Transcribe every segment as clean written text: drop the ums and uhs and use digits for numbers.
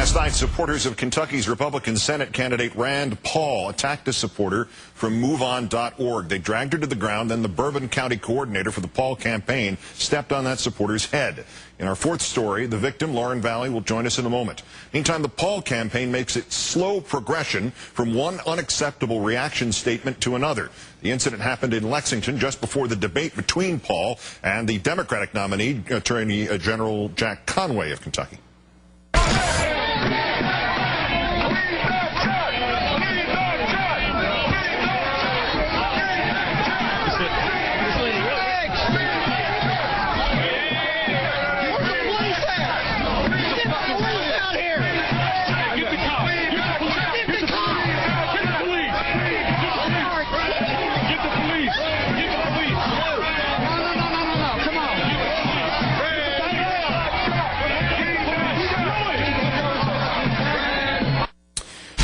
Last night, supporters of Kentucky's Republican Senate candidate Rand Paul attacked a supporter from MoveOn.org. They dragged her to the ground, then the Bourbon County coordinator for the Paul campaign stepped on that supporter's head. In our fourth story, the victim, Lauren Valley, will join us in a moment. Meantime, the Paul campaign makes its slow progression from one unacceptable reaction statement to another. The incident happened in Lexington just before the debate between Paul and the Democratic nominee, Attorney General Jack Conway of Kentucky.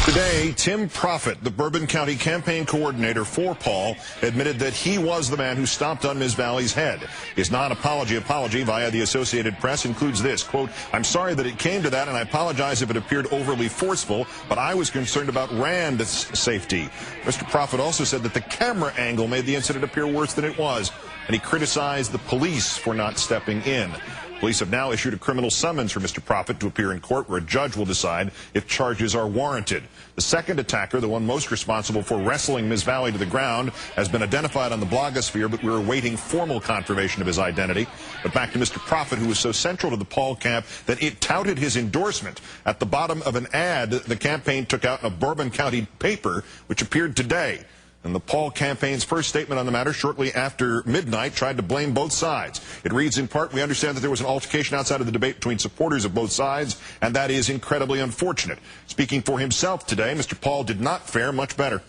Today, Tim Proffitt, the Bourbon County campaign coordinator for Paul, admitted that he was the man who stomped on Ms. Valley's head. His non-apology via the Associated Press includes this, quote, "I'm sorry that it came to that, and I apologize if it appeared overly forceful, but I was concerned about Rand's safety." Mr. Proffitt also said that the camera angle made the incident appear worse than it was, and he criticized the police for not stepping in. Police have now issued a criminal summons for Mr. Proffitt to appear in court, where a judge will decide if charges are warranted. The second attacker, the one most responsible for wrestling Ms. Valley to the ground, has been identified on the blogosphere, but we're awaiting formal confirmation of his identity. But back to Mr. Proffitt, who was so central to the Paul camp that it touted his endorsement. At the bottom of an ad the campaign took out in a Bourbon County paper, which appeared today. And the Paul campaign's first statement on the matter shortly after midnight tried to blame both sides. It reads in part, "We understand that there was an altercation outside of the debate between supporters of both sides, and that is incredibly unfortunate." Speaking for himself today, Mr. Paul did not fare much better.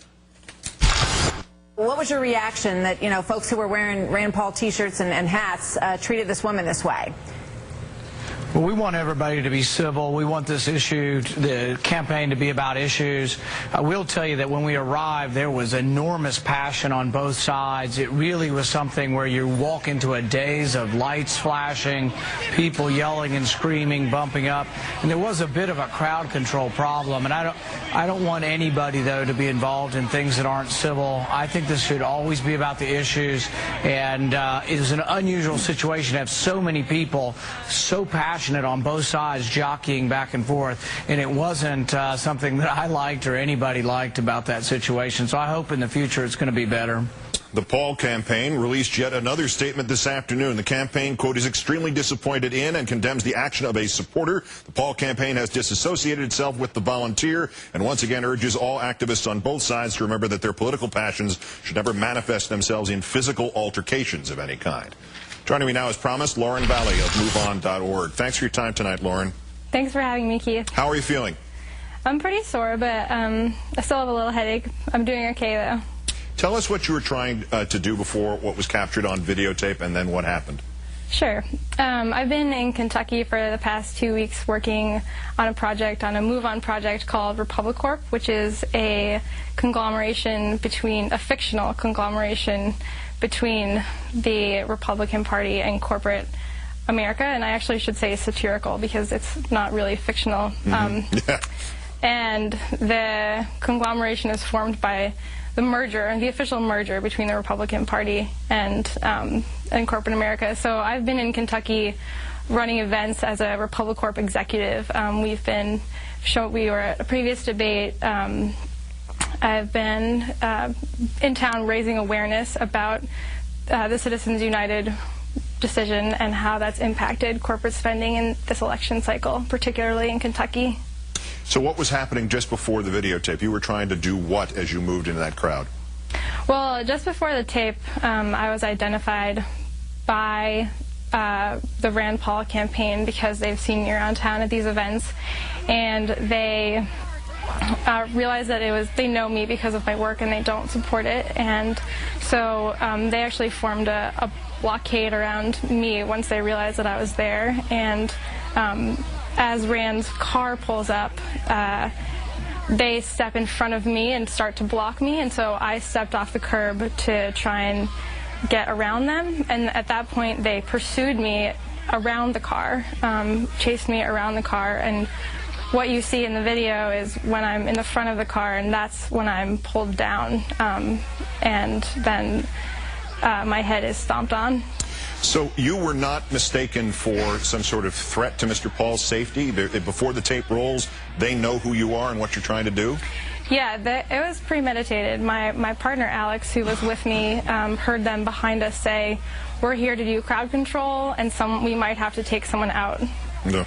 What was your reaction that, folks who were wearing Rand Paul T-shirts and hats treated this woman this way? Well, we want everybody to be civil. We want this issue, the campaign, to be about issues. I will tell you that when we arrived, there was enormous passion on both sides. It really was something where you walk into a daze of lights flashing, people yelling and screaming, bumping up, and there was a bit of a crowd control problem. And I don't want anybody, though, to be involved in things that aren't civil. I think this should always be about the issues, and it is an unusual situation to have so many people so passionate on both sides jockeying back and forth, and it wasn't something that I liked or anybody liked about that situation. So I hope in the future it's going to be better. The Paul campaign released yet another statement this afternoon. The campaign, quote, "is extremely disappointed in and condemns the action of a supporter. The Paul campaign has disassociated itself with the volunteer and once again urges all activists on both sides to remember that their political passions should never manifest themselves in physical altercations of any kind." Joining me now, as promised, Lauren Valley of MoveOn.org. Thanks for your time tonight, Lauren. Thanks for having me, Keith. How are you feeling? I'm pretty sore, but I still have a little headache. I'm doing okay, though. Tell us what you were trying to do before what was captured on videotape, and then what happened. Sure. I've been in Kentucky for the past 2 weeks working on a project, on a MoveOn project called Republic Corp, which is a conglomeration between, a fictional conglomeration between the Republican Party and corporate America, and I actually should say satirical because it's not really fictional. And the conglomeration is formed by the merger, the official merger between the Republican Party and corporate America. So I've been in Kentucky running events as a Republic Corp executive. We were at a previous debate. I've been in town raising awareness about the Citizens United decision and how that's impacted corporate spending in this election cycle, particularly in Kentucky. So what was happening just before the videotape? You were trying to do what as you moved into that crowd? Well, just before the tape, I was identified by the Rand Paul campaign because they've seen me around town at these events, and they realized that they know me because of my work and they don't support it, and so they actually formed a blockade around me once they realized that I was there. And as Rand's car pulls up, they step in front of me and start to block me, and so I stepped off the curb to try and get around them, and at that point they pursued me around the car, chased me around the car, and what you see in the video is when I'm in the front of the car, and that's when I'm pulled down, and then my head is stomped on. So you were not mistaken for some sort of threat to Mr. Paul's safety? Before the tape rolls, they know who you are and what you're trying to do? Yeah, it was premeditated. My partner, Alex, who was with me, heard them behind us say, "We're here to do crowd control, and we might have to take someone out." No.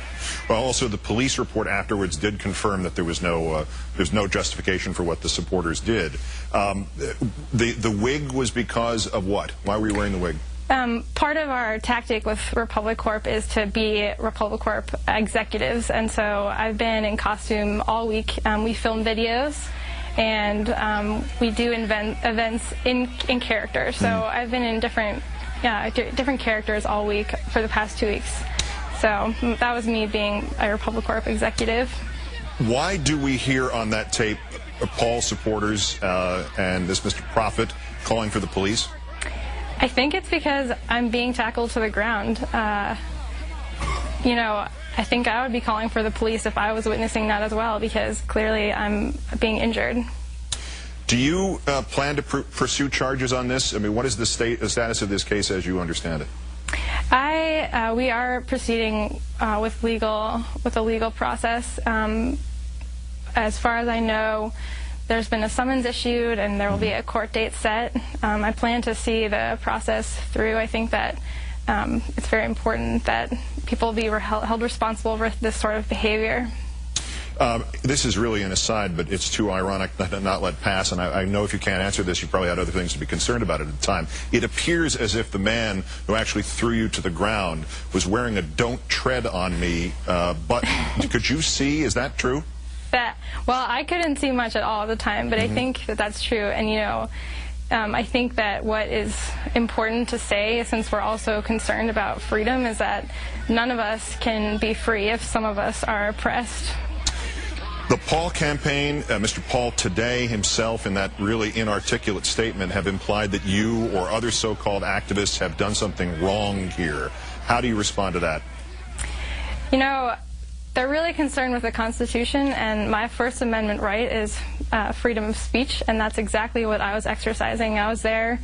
Well, also the police report afterwards did confirm that there's no justification for what the supporters did. The wig was because of what? Why were you wearing the wig? Part of our tactic with Republic Corp is to be Republic Corp executives, and so I've been in costume all week. We film videos, and we do events in character. So I've been in different characters all week for the past 2 weeks. So that was me being a Republic Corp executive. Why do we hear on that tape Paul supporters and this Mr. Prophet calling for the police? I think it's because I'm being tackled to the ground. You know, I think I would be calling for the police if I was witnessing that as well, because clearly I'm being injured. Do you plan to pursue charges on this? I mean, what is the status of this case as you understand it? We are proceeding with a legal process. As far as I know, there's been a summons issued, and there will be a court date set. I plan to see the process through. I think that it's very important that people be held responsible for this sort of behavior. This is really an aside, but it's too ironic to not let pass, and I know if you can't answer this, you probably had other things to be concerned about at the time. It appears as if the man who actually threw you to the ground was wearing a "Don't Tread on Me" button. Could you see? Is that true? Well, I couldn't see much at all at the time, but I think that that's true. And, you know, I think that what is important to say, since we're also concerned about freedom, is that none of us can be free if some of us are oppressed. The Paul campaign, Mr. Paul today himself, in that really inarticulate statement, have implied that you or other so-called activists have done something wrong here. How do you respond to that? You know, they're really concerned with the Constitution, and my First Amendment right is freedom of speech, and that's exactly what I was exercising. I was there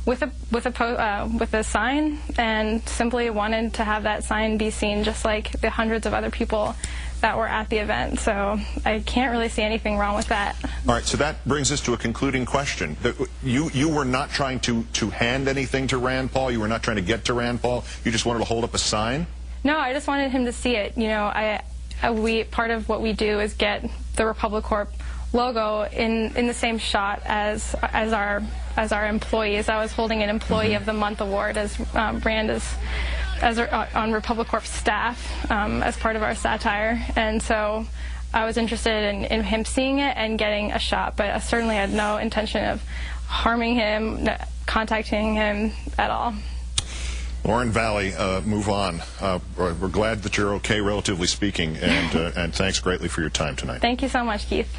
with a sign, and simply wanted to have that sign be seen, just like the hundreds of other people that were at the event. So I can't really see anything wrong with that. All right, so that brings us to a concluding question. You were not trying to hand anything to Rand Paul? You were not trying to get to Rand Paul? You just wanted to hold up a sign? No, I just wanted him to see it. You know, part of what we do is get the Republic Corp logo in the same shot as our employees. I was holding an Employee of the Month award as Rand is on Republic Corp staff as part of our satire, and so I was interested in him seeing it and getting a shot, but I certainly had no intention of harming him, contacting him at all. Lauren Valley, move on. We're glad that you're okay, relatively speaking, and thanks greatly for your time tonight. Thank you so much, Keith.